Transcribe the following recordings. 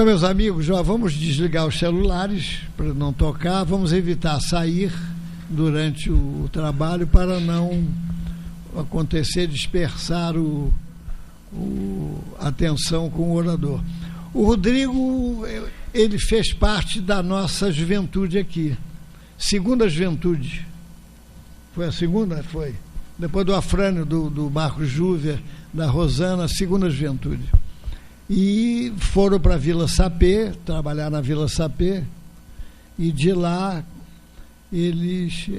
Então, meus amigos, já vamos desligar os celulares para não tocar, vamos evitar sair durante o trabalho para não acontecer dispersar a atenção com o orador. O Rodrigo, ele fez parte da nossa juventude aqui, segunda juventude. Foi a segunda? Foi. Depois do Afrânio, do Marcos Júvia, da Rosana, segunda juventude. E foram para a Vila Sapê, trabalhar na Vila Sapê, e de lá eles...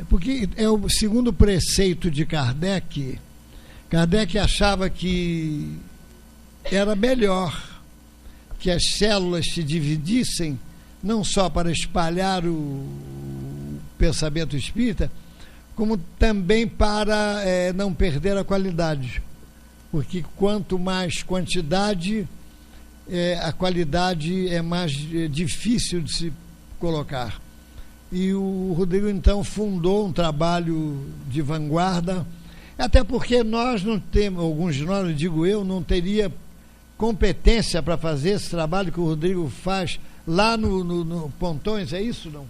porque é o segundo preceito de Kardec. Kardec achava que era melhor que as células se dividissem, não só para espalhar o pensamento espírita, como também para não perder a qualidade. Porque quanto mais quantidade, a qualidade é mais difícil de se colocar. E o Rodrigo, então, fundou um trabalho de vanguarda, até porque nós não temos, alguns de nós, digo eu, não teria competência para fazer esse trabalho que o Rodrigo faz lá no Pontões, é isso, não?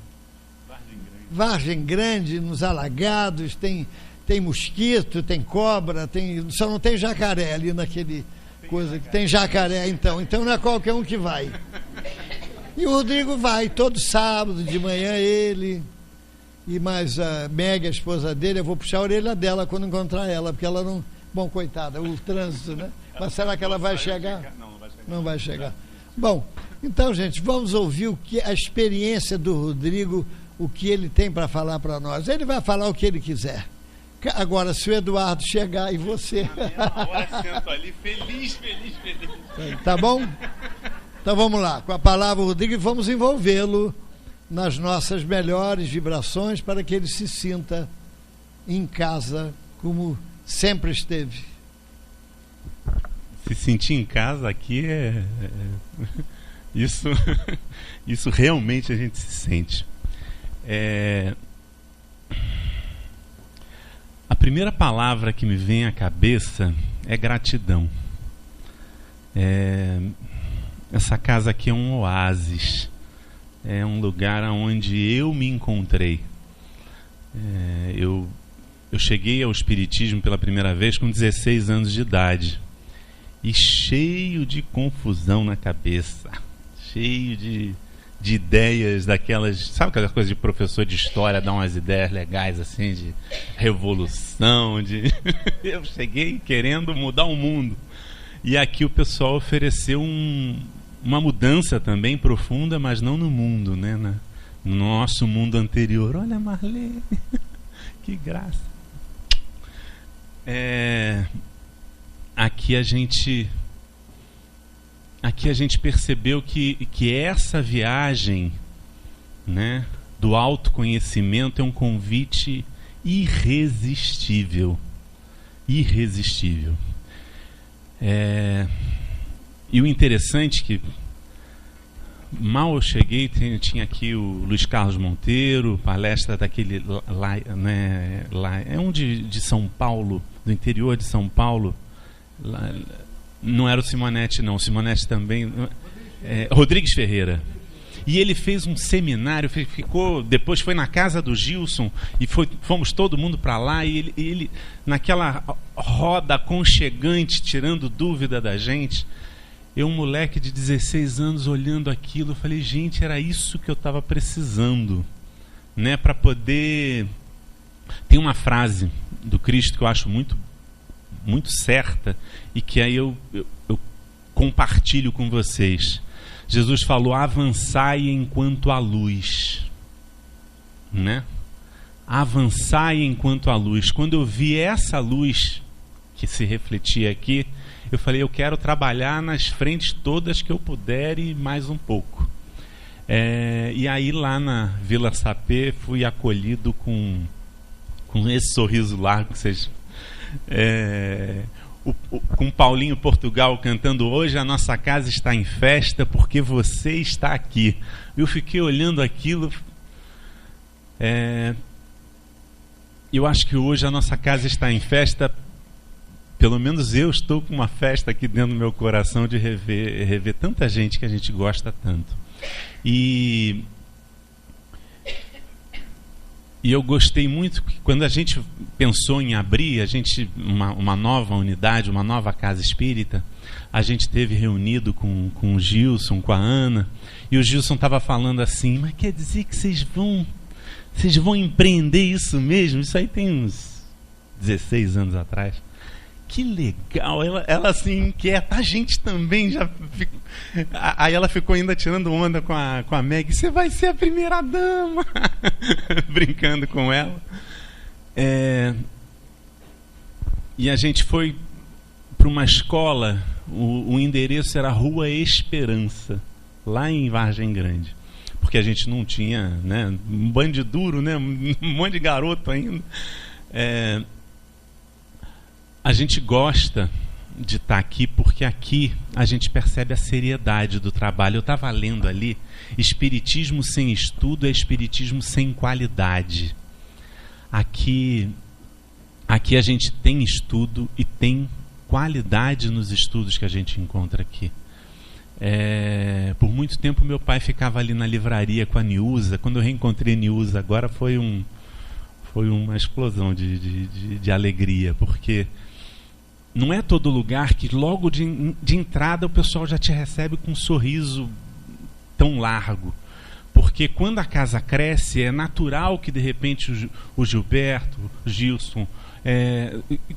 Vargem Grande, nos alagados, tem mosquito, tem cobra, só não tem jacaré ali naquele coisa que tem jacaré, então não é qualquer um que vai. E o Rodrigo vai todo sábado de manhã, ele e mais a Meg, a esposa dele. Eu vou puxar a orelha dela quando encontrar ela, porque ela não... Bom, coitada, o trânsito, né? Mas será que ela vai chegar? Não vai chegar. Bom, então, gente, vamos ouvir a experiência do Rodrigo, o que ele tem para falar para nós. Ele vai falar o que ele quiser. Agora, se o Eduardo chegar e você... Na mesma hora, sento ali, feliz. Tá bom? Então vamos lá, com a palavra Rodrigo, e vamos envolvê-lo nas nossas melhores vibrações para que ele se sinta em casa como sempre esteve. Se sentir em casa aqui isso realmente a gente se sente. A primeira palavra que me vem à cabeça é gratidão. Essa casa aqui é um oásis, é um lugar onde eu me encontrei. Eu cheguei ao Espiritismo pela primeira vez com 16 anos de idade e cheio de confusão na cabeça, cheio de ideias daquelas, sabe aquelas coisas de professor de história, dar umas ideias legais assim, de revolução, eu cheguei querendo mudar o mundo. E aqui o pessoal ofereceu uma mudança também profunda, mas não no mundo, né? No nosso mundo anterior. Olha, Marlene, que graça. Aqui a gente percebeu que essa viagem, né, do autoconhecimento é um convite irresistível. E o interessante é que mal eu cheguei, tinha aqui o Luiz Carlos Monteiro, palestra daquele lá, né, lá, é um de São Paulo, do interior de São Paulo. Lá, não era o Simonetti, não. O Simonetti também... Rodrigues Ferreira. E ele fez um seminário, depois foi na casa do Gilson, e fomos todo mundo para lá, e ele, naquela roda aconchegante, tirando dúvida da gente, eu, um moleque de 16 anos, olhando aquilo, eu falei, gente, era isso que eu estava precisando, né, para poder... Tem uma frase do Cristo que eu acho muito, muito certa, e que aí eu compartilho com vocês. Jesus falou, avançai enquanto há luz, né? Avançai enquanto há luz. Quando eu vi essa luz que se refletia aqui, eu falei, eu quero trabalhar nas frentes todas que eu puder e mais um pouco. E aí lá na Vila Sapê fui acolhido com esse sorriso largo que vocês... com Paulinho Portugal cantando, hoje a nossa casa está em festa porque você está aqui. Eu fiquei olhando aquilo. Eu acho que hoje a nossa casa está em festa pelo menos eu estou com uma festa aqui dentro do meu coração de rever tanta gente que a gente gosta tanto. E eu gostei muito que quando a gente pensou em abrir uma nova unidade, uma nova casa espírita, a gente teve reunido com o Gilson, com a Ana, e o Gilson estava falando assim, mas quer dizer que vocês vão empreender isso mesmo? Isso aí tem uns 16 anos atrás. Que legal, ela assim inquieta, a gente também já ficou... Aí ela ficou ainda tirando onda com a Meg, você vai ser a primeira dama, brincando com ela. E a gente foi para uma escola, o endereço era Rua Esperança, lá em Vargem Grande, porque a gente não tinha, né, um bando duro, né, um monte de garoto ainda. A gente gosta de estar aqui porque aqui a gente percebe a seriedade do trabalho. Eu estava lendo ali, espiritismo sem estudo é espiritismo sem qualidade. Aqui a gente tem estudo e tem qualidade nos estudos que a gente encontra aqui. Por muito tempo meu pai ficava ali na livraria com a Niusa. Quando eu reencontrei a Niusa agora foi uma explosão de alegria, porque não é todo lugar que logo de entrada o pessoal já te recebe com um sorriso tão largo. Porque quando a casa cresce, é natural que de repente o Gilberto, o Gilson,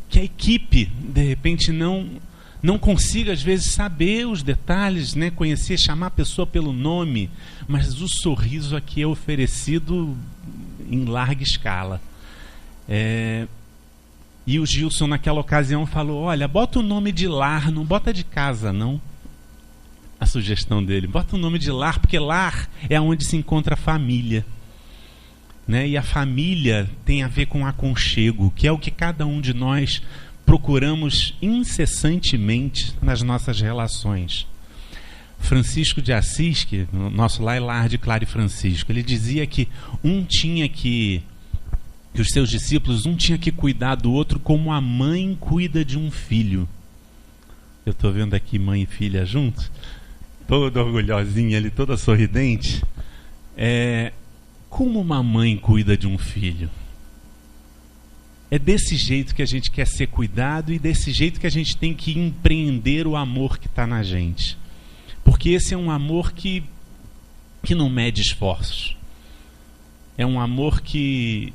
que a equipe de repente não consiga às vezes saber os detalhes, né, conhecer, chamar a pessoa pelo nome, mas o sorriso aqui é oferecido em larga escala. E o Gilson naquela ocasião falou, olha, bota o nome de lar, não bota de casa não. A sugestão dele, bota o nome de lar, porque lar é onde se encontra a família, né? E a família tem a ver com aconchego, que é o que cada um de nós procuramos incessantemente nas nossas relações. Francisco de Assis, que o nosso lar de Clara e Francisco, ele dizia que os seus discípulos, um tinha que cuidar do outro como a mãe cuida de um filho. Eu estou vendo aqui mãe e filha juntos, toda orgulhosinha ali, toda sorridente. Como uma mãe cuida de um filho. É desse jeito que a gente quer ser cuidado e desse jeito que a gente tem que empreender o amor que está na gente. Porque esse é um amor que não mede esforços. É um amor que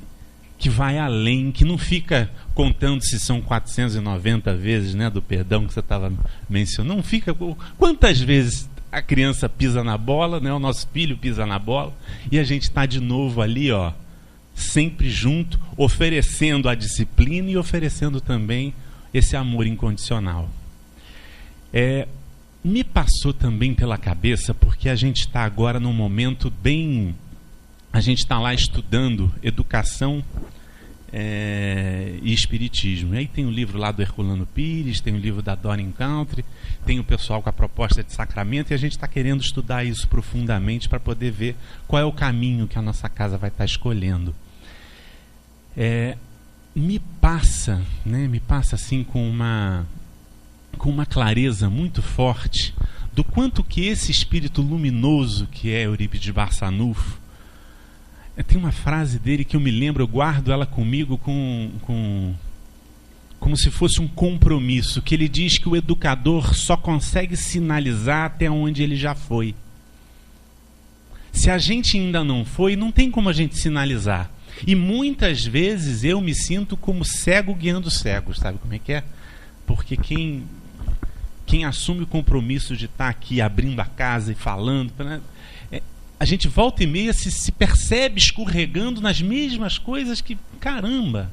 vai além, que não fica contando se são 490 vezes, né, do perdão que você estava mencionando. Não fica... Quantas vezes a criança pisa na bola, né, o nosso filho pisa na bola, e a gente está de novo ali, ó, sempre junto, oferecendo a disciplina e oferecendo também esse amor incondicional. Me passou também pela cabeça, porque a gente está agora num momento bem... A gente está lá estudando educação e espiritismo. E aí tem um livro lá do Herculano Pires, tem um livro da Doreen Country, tem o pessoal com a proposta de sacramento, e a gente está querendo estudar isso profundamente para poder ver qual é o caminho que a nossa casa vai estar escolhendo. Me passa assim com uma clareza muito forte do quanto que esse espírito luminoso que é Eurípides de Barçanufo. Tem uma frase dele que eu me lembro, eu guardo ela comigo como se fosse um compromisso, que ele diz que o educador só consegue sinalizar até onde ele já foi. Se a gente ainda não foi, não tem como a gente sinalizar. E muitas vezes eu me sinto como cego guiando cegos, sabe como é que é? Porque quem assume o compromisso de estar aqui abrindo a casa e falando, né? A gente volta e meia se percebe escorregando nas mesmas coisas que, caramba,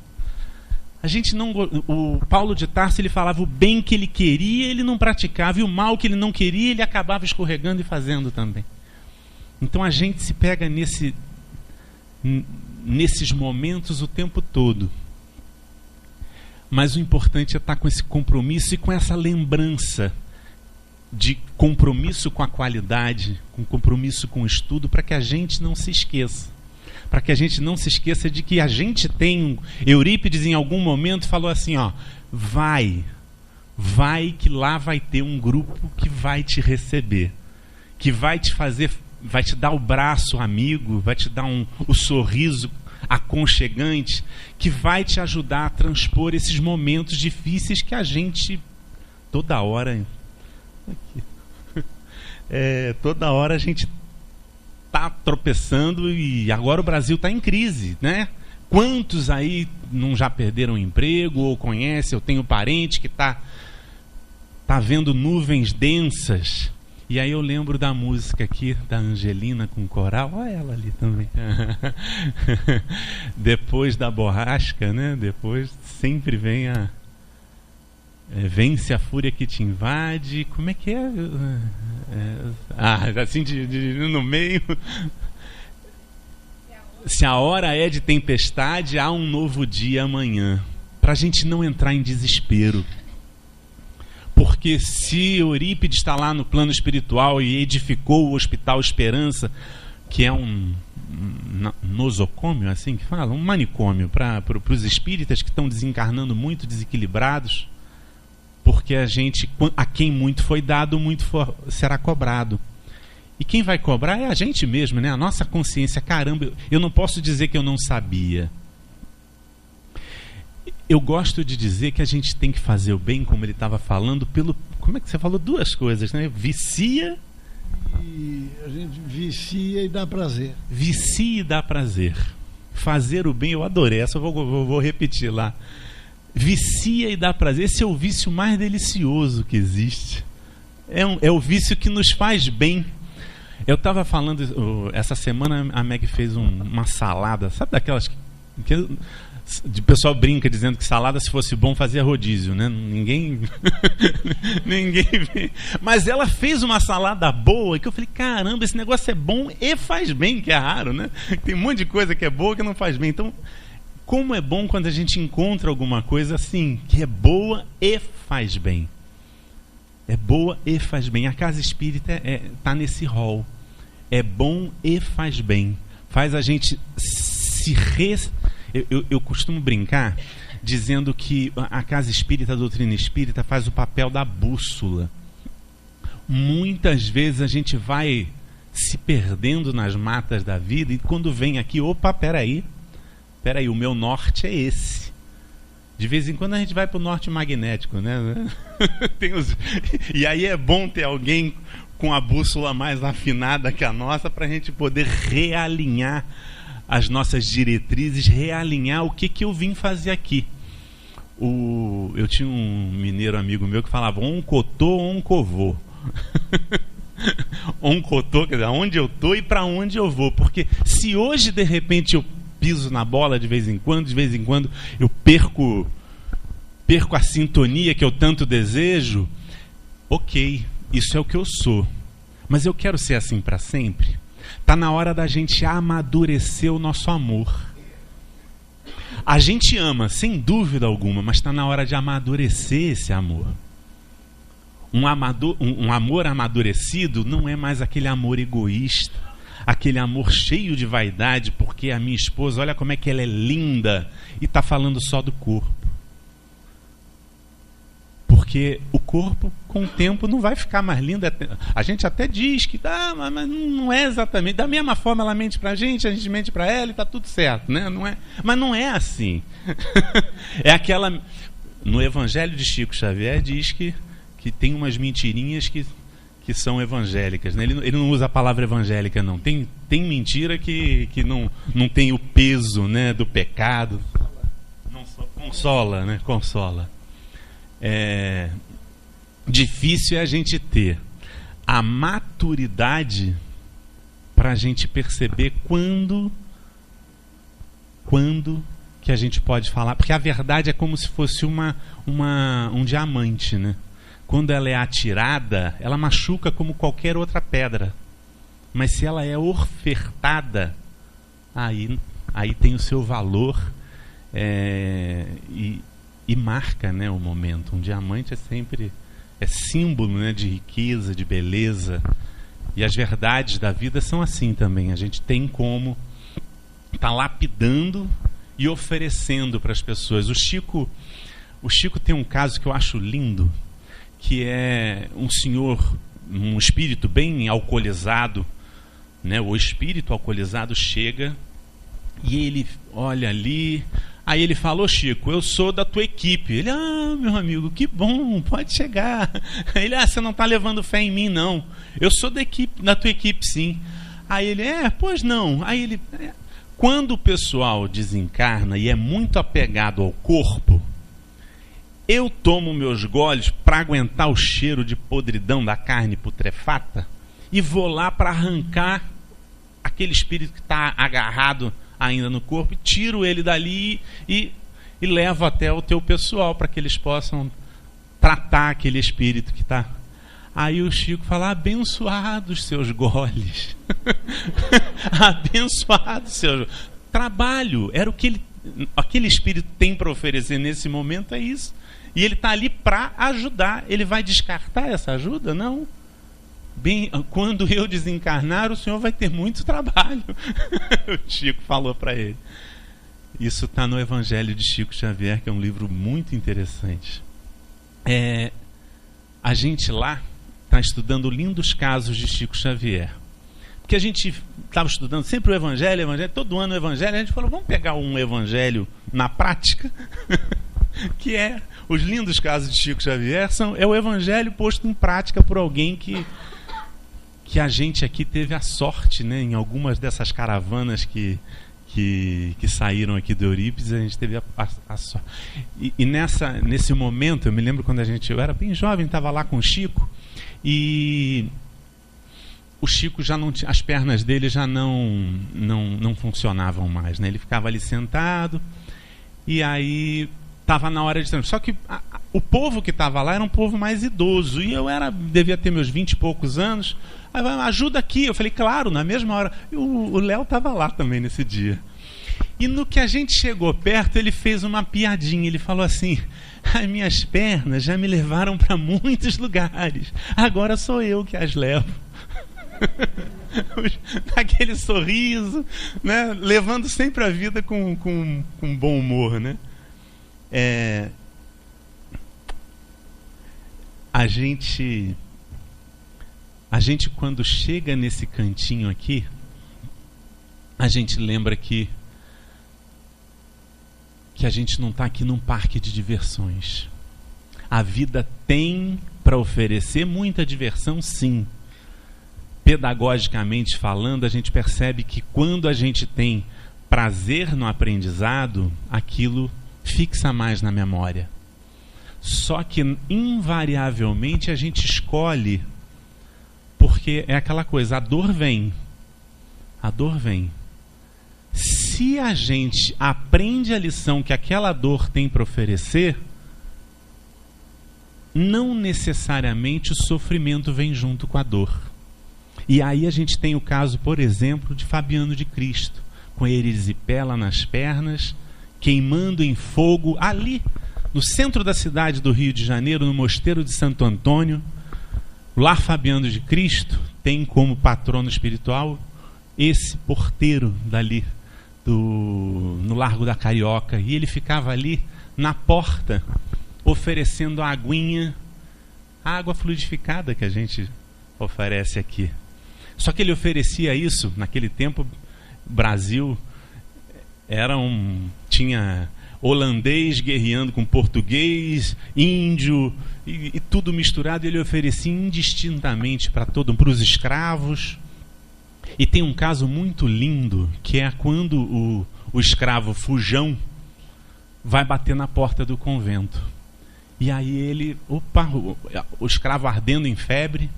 a gente não... O Paulo de Tarso, ele falava o bem que ele queria, ele não praticava, e o mal que ele não queria, ele acabava escorregando e fazendo também. Então a gente se pega nesses momentos o tempo todo. Mas o importante é estar com esse compromisso e com essa lembrança de compromisso com a qualidade, com compromisso com o estudo, para que a gente não se esqueça. Para que a gente não se esqueça de que a gente tem... Eurípides em algum momento falou assim, ó, vai, vai que lá vai ter um grupo que vai te receber, que vai te fazer, vai te dar o braço amigo, vai te dar o sorriso aconchegante, que vai te ajudar a transpor esses momentos difíceis que a gente toda hora a gente tá tropeçando, e agora o Brasil está em crise, né? Quantos aí não já perderam emprego, ou conhece, eu tenho parente que tá vendo nuvens densas. E aí eu lembro da música aqui da Angelina com coral, olha ela ali também. Depois da borrasca, né? Depois sempre vem vence a fúria que te invade. Como é que é? Assim no meio. Se a hora é de tempestade, há um novo dia amanhã. Para a gente não entrar em desespero. Porque se Eurípides está lá no plano espiritual e edificou o Hospital Esperança, que é um nosocômio, assim que fala, um manicômio para os espíritas que estão desencarnando muito desequilibrados, porque a quem muito foi dado, muito será cobrado. E quem vai cobrar é a gente mesmo, né? A nossa consciência. Caramba, eu não posso dizer que eu não sabia. Eu gosto de dizer que a gente tem que fazer o bem, como ele estava falando, como é que você falou? Duas coisas, né? Vicia. E a gente vicia e dá prazer. Vicia e dá prazer. Fazer o bem, eu adorei. Essa eu vou repetir lá. Vicia e dá prazer. Esse é o vício mais delicioso que existe. É o vício que nos faz bem. Eu estava falando, essa semana a Meg fez uma salada, sabe daquelas que o pessoal brinca dizendo que salada, se fosse bom, fazia rodízio, né? Ninguém vê. Mas ela fez uma salada boa, que eu falei, caramba, esse negócio é bom e faz bem, que é raro, né? Tem um monte de coisa que é boa que não faz bem. Então, como é bom quando a gente encontra alguma coisa assim, que é boa e faz bem. É boa e faz bem. A casa espírita está nesse rol. É bom e faz bem. Faz a gente Eu costumo brincar dizendo que a casa espírita, a doutrina espírita, faz o papel da bússola. Muitas vezes a gente vai se perdendo nas matas da vida, e quando vem aqui, opa, peraí, o meu norte é esse. De vez em quando a gente vai para o norte magnético, né? E aí é bom ter alguém com a bússola mais afinada que a nossa, para a gente poder realinhar as nossas diretrizes, realinhar o que eu vim fazer aqui. Eu tinha um mineiro amigo meu que falava oncotô, oncovô. Oncotô, quer dizer, onde eu estou e para onde eu vou. Porque se hoje, de repente, eu piso na bola de vez em quando eu perco a sintonia que eu tanto desejo, ok, isso é o que eu sou. Mas eu quero ser assim para sempre? Está na hora da gente amadurecer o nosso amor. A gente ama, sem dúvida alguma, mas está na hora de amadurecer esse amor. Um amor amadurecido não é mais aquele amor egoísta, aquele amor cheio de vaidade, porque a minha esposa, olha como é que ela é linda, e está falando só do corpo. Porque o corpo, com o tempo, não vai ficar mais lindo. A gente até diz que mas não é exatamente. Da mesma forma, ela mente pra gente, a gente mente pra ela e tá tudo certo, né? Não é, mas não é assim. É aquela... No Evangelho de Chico Xavier diz que tem umas mentirinhas que são evangélicas, né? Ele não usa a palavra evangélica, não. Tem mentira que não tem o peso, né, do pecado. Não, consola, né? Consola. Difícil é a gente ter a maturidade para a gente perceber quando que a gente pode falar, porque a verdade é como se fosse um diamante, né? Quando ela é atirada, ela machuca como qualquer outra pedra, mas se ela é ofertada, aí tem o seu valor, e marca, né, o momento. Um diamante sempre é símbolo, né, de riqueza, de beleza. E as verdades da vida são assim também. A gente tem como estar lapidando e oferecendo para as pessoas. O Chico tem um caso que eu acho lindo. que é um senhor, um espírito bem alcoolizado, né? O espírito alcoolizado chega e ele olha ali, aí ele fala: ô Chico, eu sou da tua equipe. Ele: ah, meu amigo, que bom, pode chegar. Ele: ah, você não está levando fé em mim, não. Eu sou da tua equipe, sim. Aí ele: pois não. Aí ele: quando o pessoal desencarna e é muito apegado ao corpo, eu tomo meus goles para aguentar o cheiro de podridão da carne putrefata e vou lá para arrancar aquele espírito que está agarrado ainda no corpo, tiro ele dali e levo até o teu pessoal para que eles possam tratar aquele espírito que está. Aí o Chico fala: abençoados seus goles. Abençoados seus trabalho. Era o que aquele espírito tem para oferecer nesse momento, é isso. E ele está ali para ajudar. Ele vai descartar essa ajuda? Não. Bem, quando eu desencarnar, o senhor vai ter muito trabalho. O Chico falou para ele. Isso está no Evangelho de Chico Xavier, que é um livro muito interessante. A gente lá está estudando lindos casos de Chico Xavier. Porque a gente estava estudando sempre o Evangelho, todo ano o Evangelho. A gente falou: vamos pegar um Evangelho na prática, que é os lindos casos de Chico Xavier. É o Evangelho posto em prática por alguém que a gente aqui teve a sorte, né, em algumas dessas caravanas que saíram aqui do Eurípides, a gente teve a sorte. E nesse momento, eu me lembro quando eu era bem jovem, estava lá com o Chico, e o Chico já não tinha, as pernas dele já não funcionavam mais, né? Ele ficava ali sentado, e aí estava na hora de... Só que o povo que estava lá era um povo mais idoso, e eu devia ter meus 20 e poucos anos. Aí: ajuda aqui. Eu falei: claro, na mesma hora. E o Léo estava lá também nesse dia. E no que a gente chegou perto, ele fez uma piadinha. Ele falou assim: as minhas pernas já me levaram para muitos lugares, agora sou eu que as levo. Aquele sorriso, né? Levando sempre a vida com bom humor, né? A gente quando chega nesse cantinho aqui, a gente lembra que a gente não está aqui num parque de diversões. A vida tem para oferecer muita diversão, sim. Pedagogicamente falando, a gente percebe que quando a gente tem prazer no aprendizado, aquilo fixa mais na memória. Só que invariavelmente a gente escolhe, porque é aquela coisa, a dor vem. Se a gente aprende a lição que aquela dor tem para oferecer, não necessariamente o sofrimento vem junto com a dor. E aí a gente tem o caso, por exemplo, de Fabiano de Cristo, com erisipela nas pernas, queimando em fogo, ali no centro da cidade do Rio de Janeiro, no Mosteiro de Santo Antônio. Lá Fabiano de Cristo tem como patrono espiritual esse porteiro dali, no Largo da Carioca. E ele ficava ali na porta, oferecendo a aguinha, a água fluidificada que a gente oferece aqui. Só que ele oferecia isso, naquele tempo, o Brasil tinha holandês guerreando com português, índio, e tudo misturado. Ele oferecia indistintamente para os escravos. E tem um caso muito lindo, que é quando o escravo Fujão vai bater na porta do convento. E aí ele, o escravo ardendo em febre,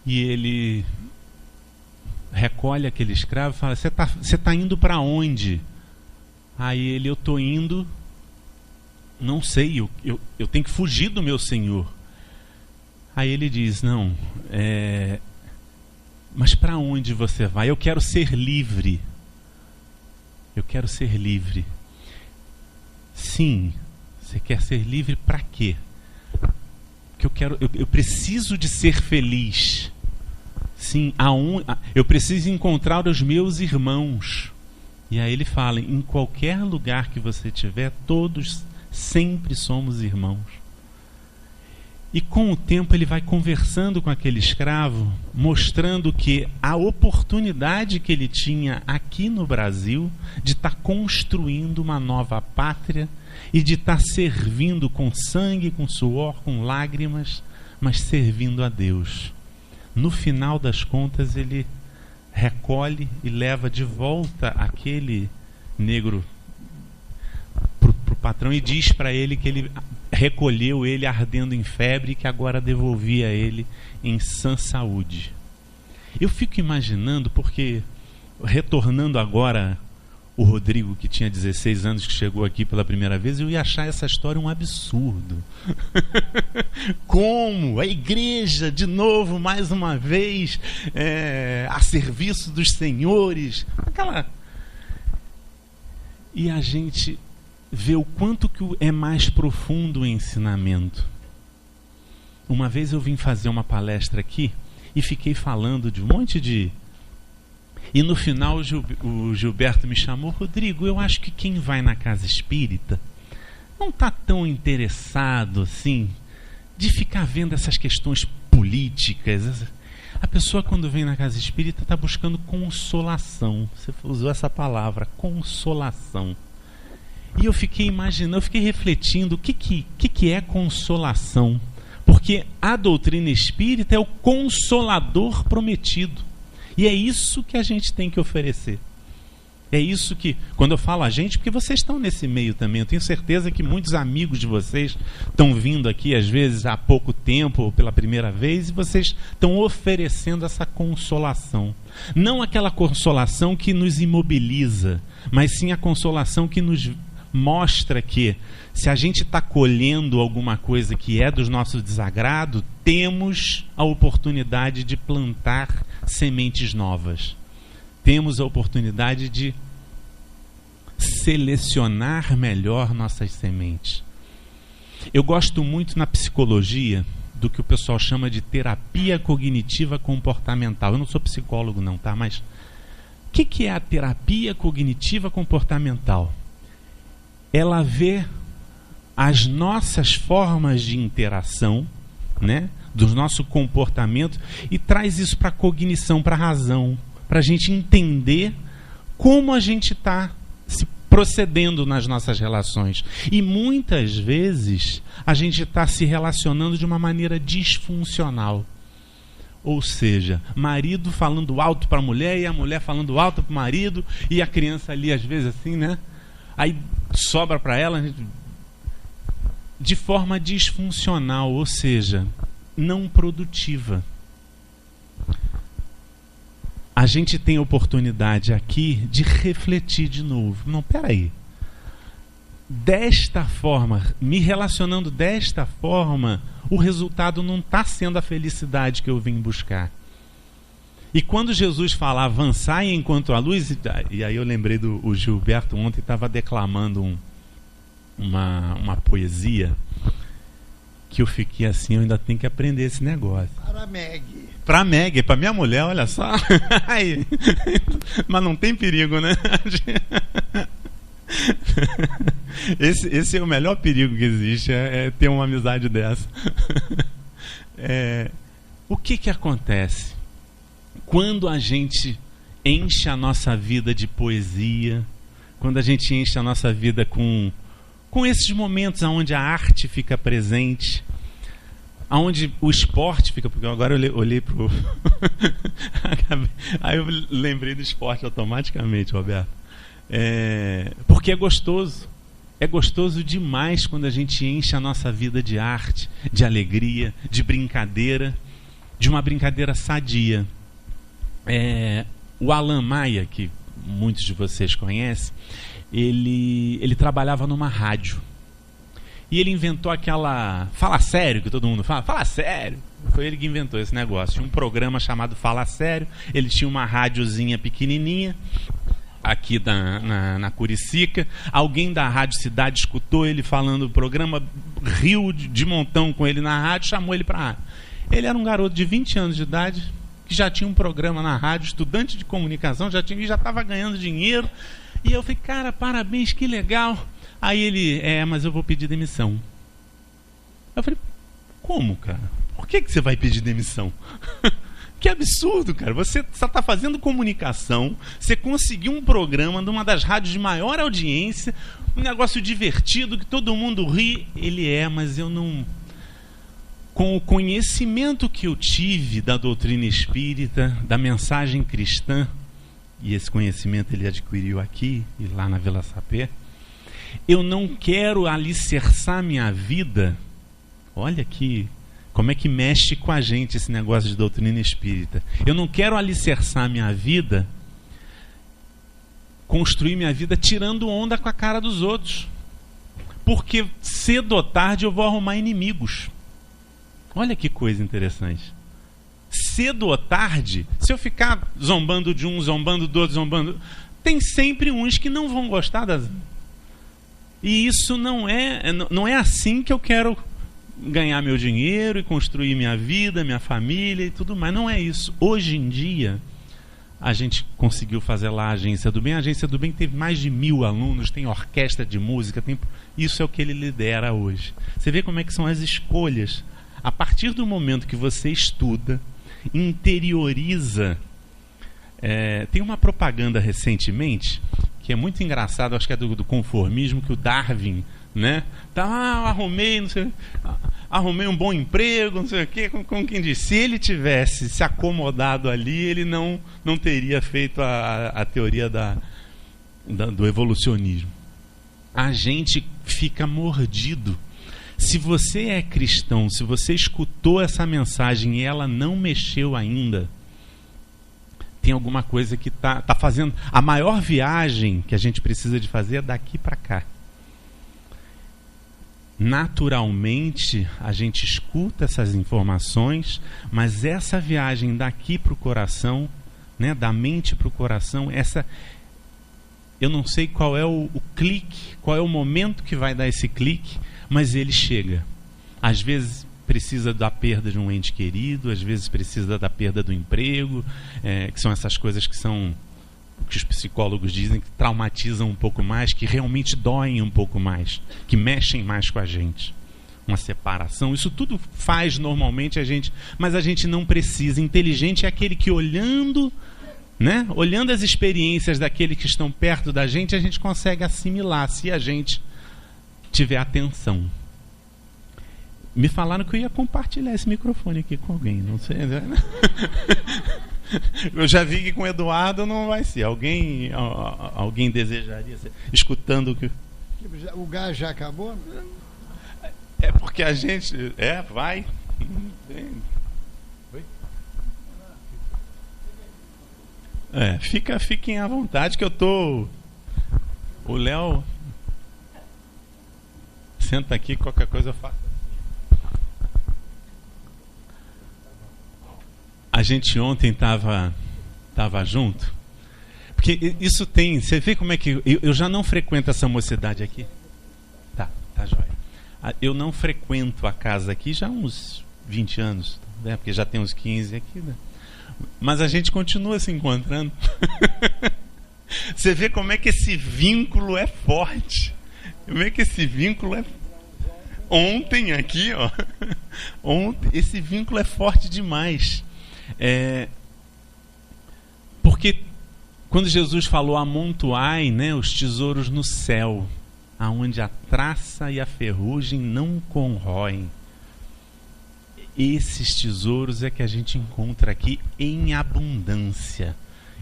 e ele recolhe aquele escravo e fala: você tá indo para onde? Aí ele: eu estou indo, não sei, eu tenho que fugir do meu senhor. Aí ele diz: não, mas para onde você vai? Eu quero ser livre. Eu quero ser livre. Sim, você quer ser livre para quê? Porque eu preciso de ser feliz. Sim, eu preciso encontrar os meus irmãos. E aí ele fala: em qualquer lugar que você estiver, todos sempre somos irmãos. E com o tempo ele vai conversando com aquele escravo, mostrando que a oportunidade que ele tinha aqui no Brasil de estar construindo uma nova pátria e de estar servindo com sangue, com suor, com lágrimas, mas servindo a Deus. No final das contas, ele recolhe e leva de volta aquele negro para o patrão e diz para ele que ele recolheu ele ardendo em febre e que agora devolvia ele em sã saúde. Eu fico imaginando, porque retornando agora o Rodrigo, que tinha 16 anos, que chegou aqui pela primeira vez, eu ia achar essa história um absurdo. Como a igreja, de novo, mais uma vez, a serviço dos senhores. E a gente vê o quanto que é mais profundo o ensinamento. Uma vez eu vim fazer uma palestra aqui e fiquei falando de um monte de... E no final o Gilberto me chamou: Rodrigo, eu acho que quem vai na casa espírita não está tão interessado assim de ficar vendo essas questões políticas. A pessoa, quando vem na casa espírita, está buscando consolação. Você usou essa palavra, consolação. E eu fiquei imaginando, eu fiquei refletindo o que é consolação. Porque a doutrina espírita é o consolador prometido. E é isso que a gente tem que oferecer. É isso que, quando eu falo a gente, porque vocês estão nesse meio também. Eu tenho certeza que muitos amigos de vocês estão vindo aqui, às vezes, há pouco tempo, ou pela primeira vez, e vocês estão oferecendo essa consolação. Não aquela consolação que nos imobiliza, mas sim a consolação que nos mostra que, se a gente está colhendo alguma coisa que é do nosso desagrado, temos a oportunidade de plantar sementes novas. Temos a oportunidade de selecionar melhor nossas sementes. Eu gosto muito na psicologia do que o pessoal chama de terapia cognitiva comportamental. Eu não sou psicólogo não, tá? Mas o que é a terapia cognitiva comportamental? Ela vê as nossas formas de interação, né, do nosso comportamento, e traz isso para a cognição, para a razão, para a gente entender como a gente está se procedendo nas nossas relações. E muitas vezes a gente está se relacionando de uma maneira disfuncional. Ou seja, marido falando alto para a mulher e a mulher falando alto para o marido, e a criança ali às vezes assim, né? Aí sobra para ela de forma disfuncional, ou seja, não produtiva. A gente tem a oportunidade aqui de refletir de novo. Não, peraí. Desta forma, me relacionando desta forma, o resultado não está sendo a felicidade que eu vim buscar. E quando Jesus fala avançai enquanto a luz, e aí eu lembrei do Gilberto ontem, estava declamando uma poesia que eu fiquei assim, eu ainda tenho que aprender esse negócio. Para Meg, para minha mulher, olha só. Mas não tem perigo, né? Esse é o melhor perigo que existe, é ter uma amizade dessa. O que acontece? Quando a gente enche a nossa vida de poesia, quando a gente enche a nossa vida com esses momentos onde a arte fica presente, onde o esporte fica... Porque agora eu olhei para o... Aí eu lembrei do esporte automaticamente, Roberto. Porque é gostoso. É gostoso demais quando a gente enche a nossa vida de arte, de alegria, de brincadeira, de uma brincadeira sadia. O Alan Maia, que muitos de vocês conhecem, ele trabalhava numa rádio. E ele inventou aquela... Fala sério, que todo mundo fala. Fala sério. Foi ele que inventou esse negócio. Tinha um programa chamado Fala Sério. Ele tinha uma rádiozinha pequenininha aqui na Curicica. Alguém da Rádio Cidade escutou ele falando do programa, riu de montão com ele na rádio, chamou ele para a rádio. Ele era um garoto de 20 anos de idade, que já tinha um programa na rádio, estudante de comunicação, já estava ganhando dinheiro. E eu falei, cara, parabéns, que legal. Aí ele, mas eu vou pedir demissão. Eu falei, Como, cara? Por que você vai pedir demissão? Que absurdo, cara. Você só está fazendo comunicação, você conseguiu um programa numa das rádios de maior audiência, um negócio divertido, que todo mundo ri. Mas eu não... Com o conhecimento que eu tive da doutrina espírita, da mensagem cristã, e esse conhecimento ele adquiriu aqui e lá na Vila Sapé, eu não quero alicerçar minha vida. Olha aqui como é que mexe com a gente esse negócio de doutrina espírita. Eu não quero alicerçar minha vida, construir minha vida tirando onda com a cara dos outros. Porque cedo ou tarde eu vou arrumar inimigos. Olha que coisa interessante. Cedo ou tarde, se eu ficar zombando de um, zombando do outro, zombando... Tem sempre uns que não vão gostar das... E isso não é assim que eu quero ganhar meu dinheiro e construir minha vida, minha família e tudo mais. Não é isso. Hoje em dia, a gente conseguiu fazer lá a Agência do Bem. A Agência do Bem teve mais de 1000 alunos, tem orquestra de música, isso é o que ele lidera hoje. Você vê como é que são as escolhas. A partir do momento que você estuda, interioriza... tem uma propaganda recentemente que é muito engraçado, acho que é do conformismo, que o Darwin, né? Arrumei um bom emprego, não sei o quê, como quem diz, se ele tivesse se acomodado ali, ele não teria feito a teoria do evolucionismo. A gente fica mordido. Se você é cristão, se você escutou essa mensagem e ela não mexeu ainda, tem alguma coisa que tá fazendo. A maior viagem que a gente precisa de fazer é daqui para cá. Naturalmente, a gente escuta essas informações, mas essa viagem daqui para o coração, né, da mente para o coração, eu não sei qual é o clique, qual é o momento que vai dar esse clique, mas ele chega. Às vezes precisa da perda de um ente querido, às vezes precisa da perda do emprego, que são essas coisas que os psicólogos dizem que traumatizam um pouco mais, que realmente doem um pouco mais, que mexem mais com a gente. Uma separação, isso tudo faz normalmente a gente, mas a gente não precisa. Inteligente é aquele que olhando as experiências daqueles que estão perto da gente, a gente consegue assimilar, se a gente tiver atenção. Me falaram que eu ia compartilhar esse microfone aqui com alguém, não sei. Eu já vi que com o Eduardo não vai ser. Alguém desejaria ser, escutando o que... O gás já acabou? É porque a gente... vai. Oi? Fiquem à vontade que eu tô... O Léo... Senta aqui, qualquer coisa eu faço. A gente ontem estava junto, porque isso tem... Você vê como é que... Eu já não frequento essa mocidade aqui. Tá jóia. Eu não frequento a casa aqui já há uns 20 anos, né? Porque já tem uns 15 aqui, né? Mas a gente continua se encontrando. Você vê como é que esse vínculo é forte. Como é que esse vínculo é... Ontem aqui, ó. Esse vínculo é forte demais. Porque quando Jesus falou amontoai, né, os tesouros no céu, aonde a traça e a ferrugem não corroem, esses tesouros é que a gente encontra aqui em abundância.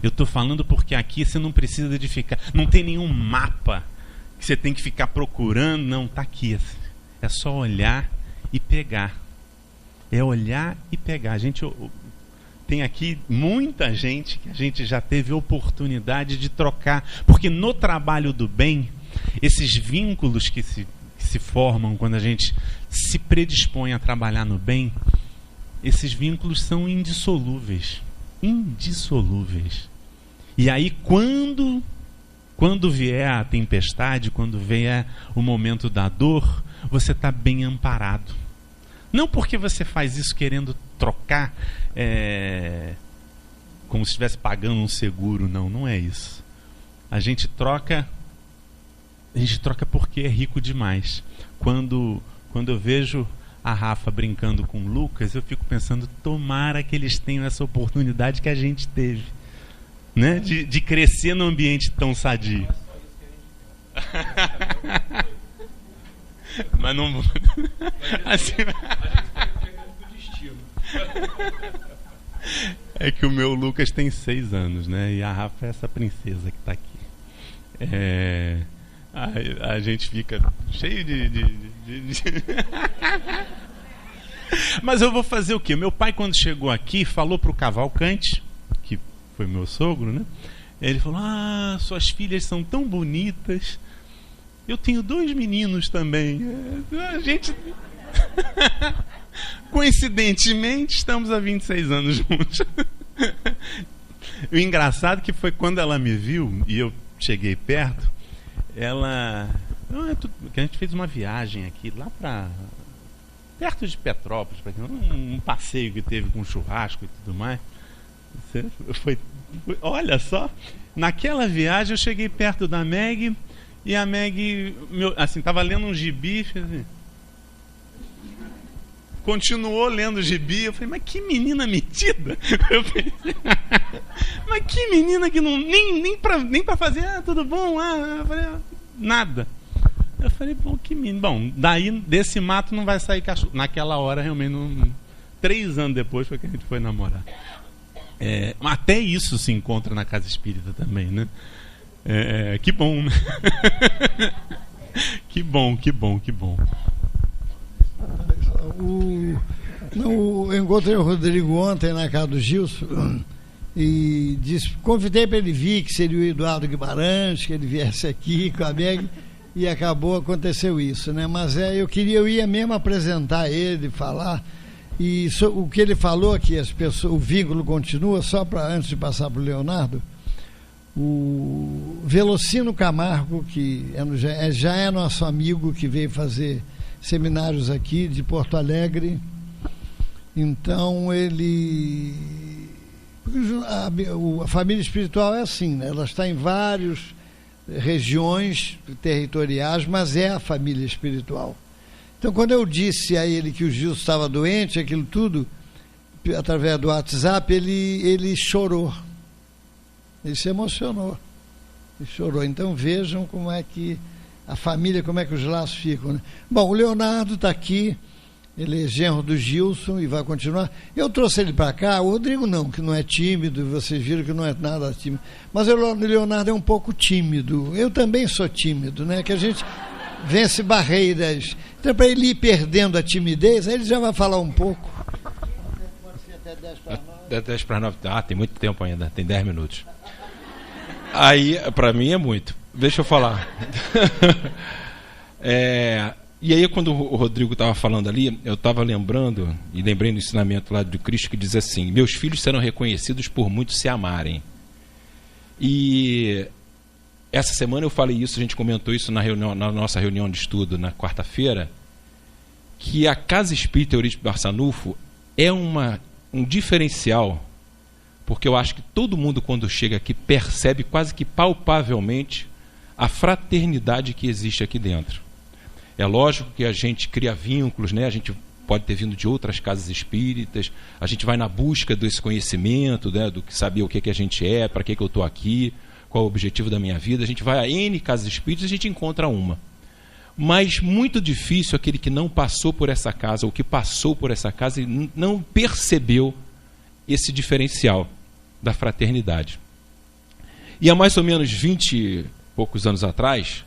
Eu estou falando porque aqui você não precisa de ficar, não tem nenhum mapa que você tem que ficar procurando, não, está aqui. É só olhar e pegar. É olhar e pegar. A gente tem aqui muita gente que a gente já teve oportunidade de trocar, porque no trabalho do bem, esses vínculos que se formam quando a gente se predispõe a trabalhar no bem, esses vínculos são indissolúveis. Indissolúveis. E aí quando vier a tempestade, quando vier o momento da dor, você está bem amparado. Não porque você faz isso querendo trocar, como se estivesse pagando um seguro, não é isso. A gente troca porque é rico demais. Quando eu vejo a Rafa brincando com o Lucas, eu fico pensando, tomara que eles tenham essa oportunidade que a gente teve, né? De crescer num ambiente tão sadio. Mas não... assim... É que o meu Lucas tem 6 anos, né? E a Rafa é essa princesa que está aqui. A gente fica cheio de... Mas eu vou fazer o quê? Meu pai, quando chegou aqui, falou para o Cavalcante, que foi meu sogro, né? Ele falou: suas filhas são tão bonitas. Eu tenho 2 meninos também. A gente... Coincidentemente, estamos há 26 anos juntos. O engraçado que foi quando ela me viu e eu cheguei perto, ela... que a gente fez uma viagem aqui, lá para perto de Petrópolis, um passeio que teve com churrasco e tudo mais. Olha só, naquela viagem eu cheguei perto da Meg e a Meg, assim, estava lendo um gibi, assim, continuou lendo o gibi. Eu falei: mas que menina metida. Eu pensei, mas que menina que não, nem pra fazer, tudo bom? Eu falei, nada. Eu falei, bom, que menino. Bom, daí desse mato não vai sair cachorro. Naquela hora, realmente, 3 anos depois foi que a gente foi namorar. Até isso se encontra na casa espírita também, né? Que bom, né? Que bom. Eu encontrei o Rodrigo ontem na casa do Gilson e convidei para ele vir, que seria o Eduardo Guimarães, que ele viesse aqui com a Meg, e aconteceu isso, né? Mas eu ia mesmo apresentar ele, falar, e o que ele falou, que o vínculo continua, só para antes de passar para o Leonardo, o Velocino Camargo, que já é nosso amigo, que veio fazer seminários aqui de Porto Alegre. Então a família espiritual é assim, né? Ela está em várias regiões territoriais, mas é a família espiritual. Então, quando eu disse a ele que o Gilson estava doente, aquilo tudo, através do WhatsApp, ele chorou, ele se emocionou, ele chorou. Então vejam como é que a família, como é que os laços ficam, né? Bom, o Leonardo está aqui, ele é genro do Gilson e vai continuar. Eu trouxe ele para cá, o Rodrigo não, que não é tímido, vocês viram que não é nada tímido, mas o Leonardo é um pouco tímido. Eu também sou tímido, né? Que a gente vence barreiras. Então, para ele ir perdendo a timidez, aí ele já vai falar um pouco. Pode ser até 10 para 9. 10 para 9, tem muito tempo ainda, tem 10 minutos. Aí, para mim é muito. Deixa eu falar. E aí, quando o Rodrigo estava falando ali, eu estava lembrando, e lembrei do ensinamento lá do Cristo, que diz assim: meus filhos serão reconhecidos por muitos se amarem. E essa semana eu falei isso, a gente comentou isso na nossa reunião de estudo, na quarta-feira, que a Casa Espírita Eurípides Barçanufo é um diferencial, porque eu acho que todo mundo, quando chega aqui, percebe quase que palpavelmente a fraternidade que existe aqui dentro. É lógico que a gente cria vínculos, né? A gente pode ter vindo de outras casas espíritas, a gente vai na busca desse conhecimento, né? Do que saber o que a gente é, para que eu estou aqui, qual é o objetivo da minha vida. A gente vai a N casas espíritas e a gente encontra uma. Mas muito difícil aquele que não passou por essa casa, ou que passou por essa casa e não percebeu esse diferencial da fraternidade. E há mais ou menos 20 e poucos anos atrás,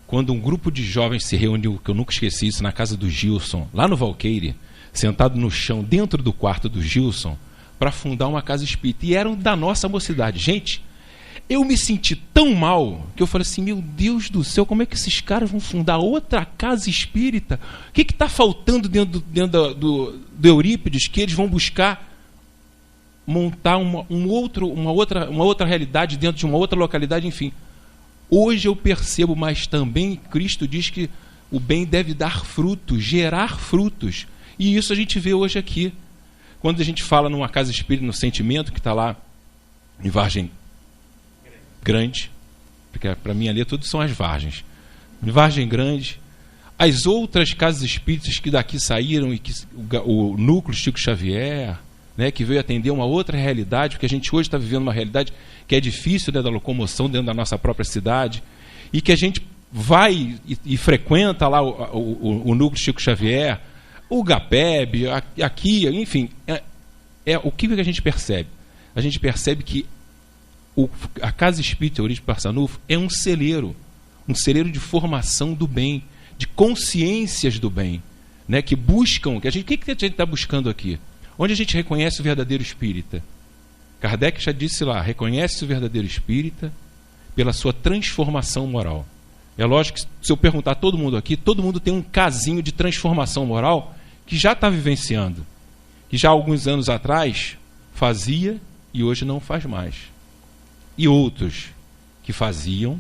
quando um grupo de jovens se reuniu, que eu nunca esqueci isso, na casa do Gilson, lá no Valqueire, sentado no chão, dentro do quarto do Gilson, para fundar uma casa espírita. E eram da nossa mocidade. Gente, eu me senti tão mal, que eu falei assim: meu Deus do céu, como é que esses caras vão fundar outra casa espírita? O que está faltando dentro do Eurípides, que eles vão buscar montar uma outra realidade dentro de uma outra localidade, enfim. Hoje eu percebo, mas também Cristo diz que o bem deve dar frutos, gerar frutos. E isso a gente vê hoje aqui. Quando a gente fala numa casa espírita, no Sentimento, que está lá em Vargem Grande, porque para mim ali tudo são as Vargens. Em Vargem Grande, as outras casas espíritas que daqui saíram, e que o núcleo Chico Xavier, né, que veio atender uma outra realidade, porque a gente hoje está vivendo uma realidade que é difícil, né, da locomoção dentro da nossa própria cidade, e que a gente vai e frequenta lá o núcleo Chico Xavier, o GAPEB, aqui, enfim, o que a gente percebe? A gente percebe que a Casa Espírita Eurípides Barçanufo é um celeiro de formação do bem, de consciências do bem, né, que buscam, o que a gente está buscando aqui? Onde a gente reconhece o verdadeiro espírita? Kardec já disse lá, reconhece o verdadeiro espírita pela sua transformação moral. É lógico que se eu perguntar a todo mundo aqui, todo mundo tem um casinho de transformação moral que já está vivenciando, que já há alguns anos atrás fazia e hoje não faz mais. E outros que faziam,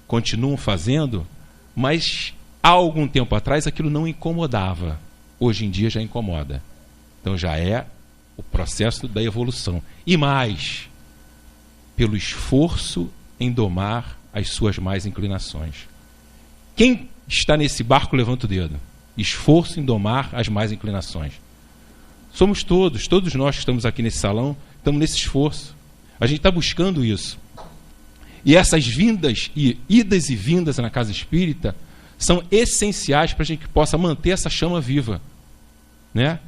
continuam fazendo, mas há algum tempo atrás aquilo não incomodava. Hoje em dia já incomoda. Então já é o processo da evolução. E mais, pelo esforço em domar as suas más inclinações. Quem está nesse barco, levanta o dedo. Esforço em domar as más inclinações. Somos todos nós que estamos aqui nesse salão, estamos nesse esforço. A gente está buscando isso. E essas idas e vindas na casa espírita são essenciais para a gente que possa manter essa chama viva, né?